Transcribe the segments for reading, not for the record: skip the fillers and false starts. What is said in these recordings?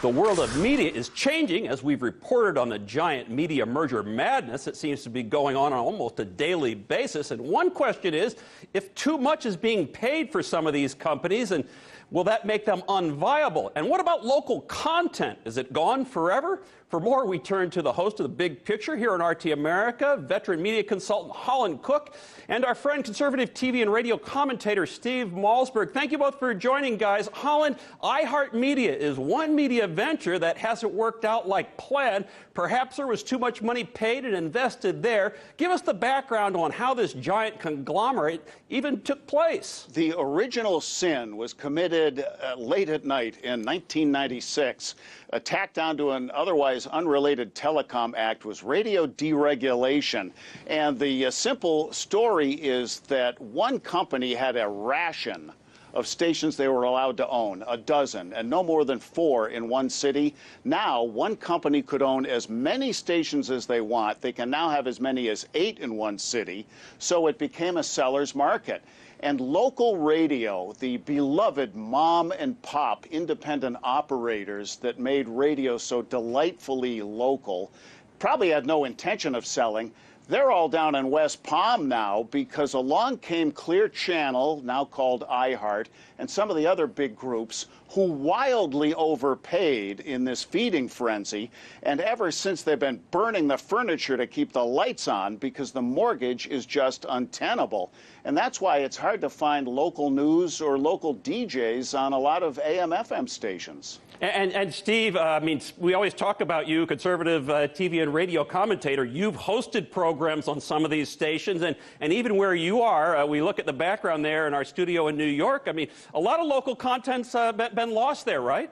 The world of media is changing, as we've reported on the giant media merger madness that seems to be going on almost a daily basis. And one question is, if too much is being paid for some of these companies, and will that make them unviable? And what about local content? Is it gone forever? For more, we turn to the host of The Big Picture here on RT America, veteran media consultant Holland Cooke, and our friend conservative TV and radio commentator Steve Malzberg. Thank you both for joining, guys. Holland, iHeartMedia is one media venture that hasn't worked out like planned. Perhaps there was too much money paid and invested there. Give us the background on how this giant conglomerate even took place. The original sin was committed late at night in 1996. Tacked onto an otherwise unrelated telecom act was radio deregulation. And the simple story is that one company had a ration of stations they were allowed to own, a dozen, and no more than 4 in one city. Now, one company could own as many stations as they want. They can now have as many as 8 in one city. So it became a seller's market. And local radio, the beloved mom and pop independent operators that made radio so delightfully local, probably had no intention of selling. They're all down in West Palm now because along came Clear Channel, now called iHeart, and some of the other big groups who wildly overpaid in this feeding frenzy. And ever since, they've been burning the furniture to keep the lights on because the mortgage is just untenable. And that's why it's hard to find local news or local DJs on a lot of AM/FM stations. And Steve, I mean, we always talk about you, conservative TV and radio commentator. You've hosted programs on some of these stations, and even where you are, we look at the background there in our studio in New York. I mean, a lot of local content's been lost there, right?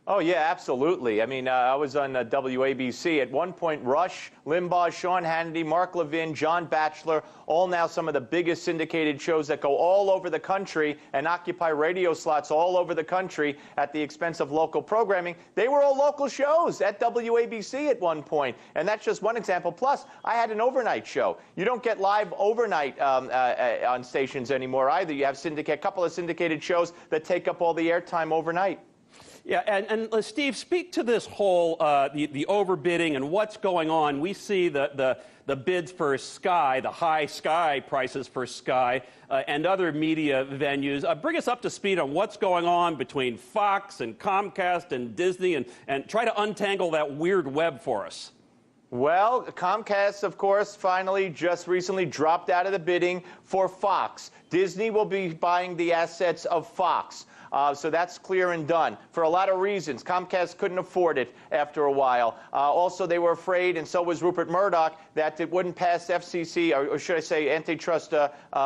Oh, yeah, absolutely. I mean, I was on WABC. At one point, Rush, Limbaugh, Sean Hannity, Mark Levin, John Batchelor, all now some of the biggest syndicated shows that go all over the country and occupy radio slots all over the country at the expense of local programming. They were all local shows at WABC at one point, and that's just one example. Plus, I had an overnight show. You don't get live overnight on stations anymore either. You have a couple of syndicated shows that take up all the airtime overnight. Yeah, and Steve, speak to this whole the overbidding and what's going on. We see the bids for Sky, the high Sky prices for Sky, and other media venues. Bring us up to speed on what's going on between Fox and Comcast and Disney, and try to untangle that weird web for us. Well, Comcast, of course, finally just recently dropped out of the bidding for Fox. Disney will be buying the assets of Fox. So that's clear and done for a lot of reasons. Comcast couldn't afford it after a while. Also, they were afraid, and so was Rupert Murdoch, that it wouldn't pass FCC, or should I say antitrust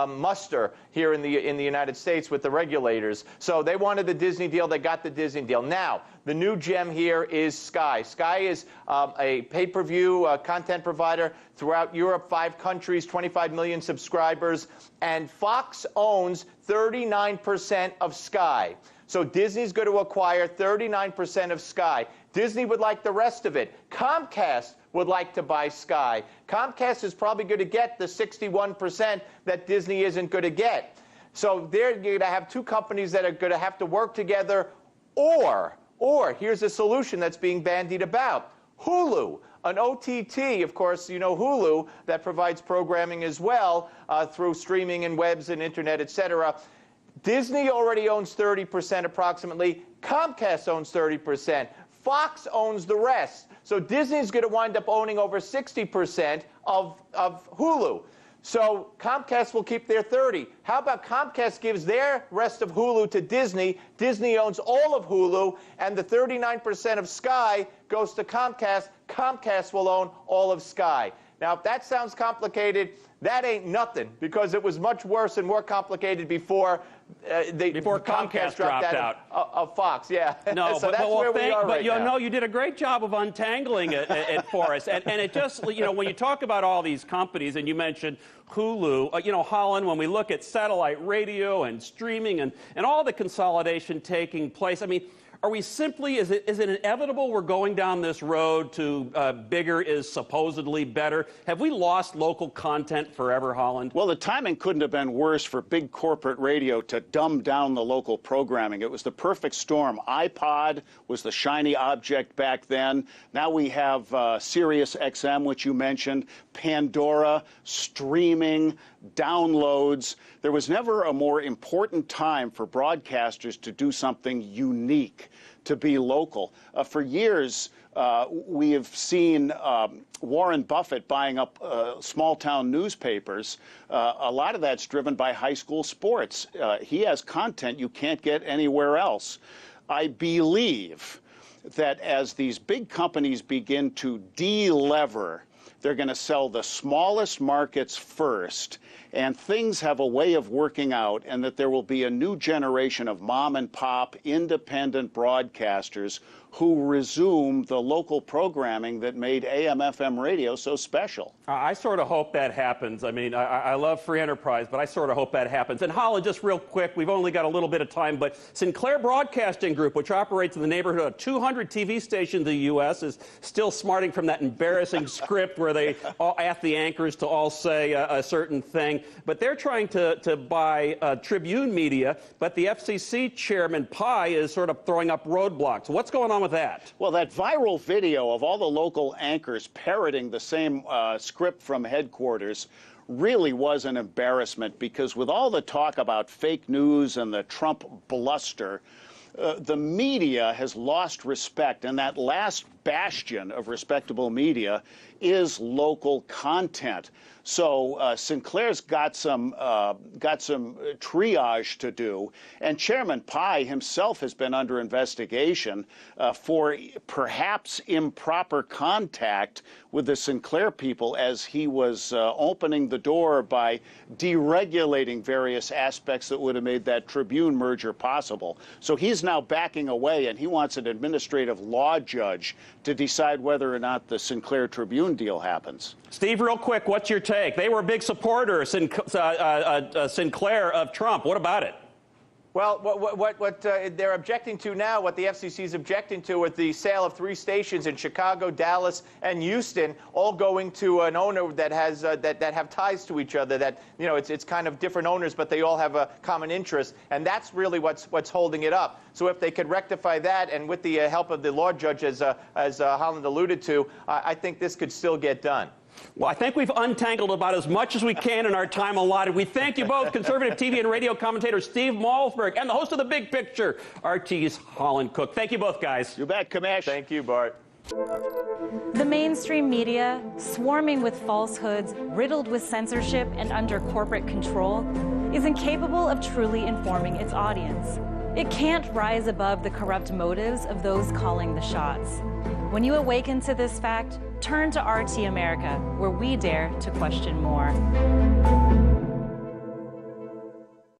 muster here in the United States with the regulators. So they wanted the Disney deal. They got the Disney deal. Now, the new gem here is Sky. Sky is a pay-per-view content provider throughout Europe, 5 countries, 25 million subscribers, and Fox owns 39% of Sky. So Disney's going to acquire 39% of Sky. Disney would like the rest of it. Comcast would like to buy Sky. Comcast is probably going to get the 61% that Disney isn't going to get. So they're going to have 2 companies that are going to have to work together, or here's a solution that's being bandied about. Hulu, an OTT, of course, you know Hulu, that provides programming as well through streaming and webs and internet, etc. Disney already owns 30% approximately. Comcast owns 30%. Fox owns the rest. So Disney's going to wind up owning over 60% of Hulu. So Comcast will keep their 30. How about Comcast gives their rest of Hulu to Disney? Disney owns all of Hulu, and the 39% of Sky goes to Comcast. Comcast will own all of Sky. Now, if that sounds complicated, that ain't nothing, because it was much worse and more complicated before Comcast dropped out of Fox. Yeah. No, so that's where we are right now. You did a great job of untangling it for us. And it just, you know, when you talk about all these companies, and you mentioned Hulu, you know, Holland, when we look at satellite radio and streaming and all the consolidation taking place, I mean, Are we simply, is it inevitable we're going down this road to bigger is supposedly better? Have we lost local content forever, Holland? Well, the timing couldn't have been worse for big corporate radio to dumb down the local programming. It was the perfect storm. iPod was the shiny object back then. Now we have Sirius XM, which you mentioned, Pandora, streaming, downloads. There was never a more important time for broadcasters to do something unique, to be local. For years, we have seen Warren Buffett buying up small-town newspapers. A lot of that's driven by high school sports. He has content you can't get anywhere else. I believe that as these big companies begin to de-lever, they're going to sell the smallest markets first, and things have a way of working out, and that there will be a new generation of mom-and-pop independent broadcasters who resume the local programming that made AM/FM radio so special. I sort of hope that happens. I mean, I love free enterprise, but I sort of hope that happens. And Holland, just real quick, we've only got a little bit of time, but Sinclair Broadcasting Group, which operates in the neighborhood of 200 TV stations in the U.S., is still smarting from that embarrassing script where they ask the anchors to all say a certain thing. But they're trying to buy Tribune Media, but the FCC chairman, Pai, is sort of throwing up roadblocks. What's going on with that? Well, that viral video of all the local anchors parroting the same script from headquarters really was an embarrassment, because with all the talk about fake news and the Trump bluster, the media has lost respect, and that last bastion of respectable media is local content. So Sinclair's got some triage to do, and Chairman Pai himself has been under investigation for perhaps improper contact with the Sinclair people as he was opening the door by deregulating various aspects that would have made that Tribune merger possible. So he's now backing away, and he wants an administrative law judge to decide whether or not the Sinclair Tribune deal happens. Steve, real quick, what's your take? They were a big supporter, Sinclair, of Trump. What about it? Well, what they're objecting to now, what the FCC is objecting to, with the sale of 3 stations in Chicago, Dallas, and Houston, all going to an owner that has that have ties to each other. That, you know, it's kind of different owners, but they all have a common interest, and that's really what's holding it up. So if they could rectify that, and with the help of the law judge, as Holland alluded to, I think this could still get done. Well, I think we've untangled about as much as we can in our time allotted. We thank you both, conservative TV and radio commentator Steve Malzberg and the host of The Big Picture, RT's Holland Cooke. Thank you both, guys. You bet, Kamesh. Thank you, Bart. The mainstream media, swarming with falsehoods, riddled with censorship and under corporate control, is incapable of truly informing its audience. It can't rise above the corrupt motives of those calling the shots. When you awaken to this fact, turn to RT America, where we dare to question more.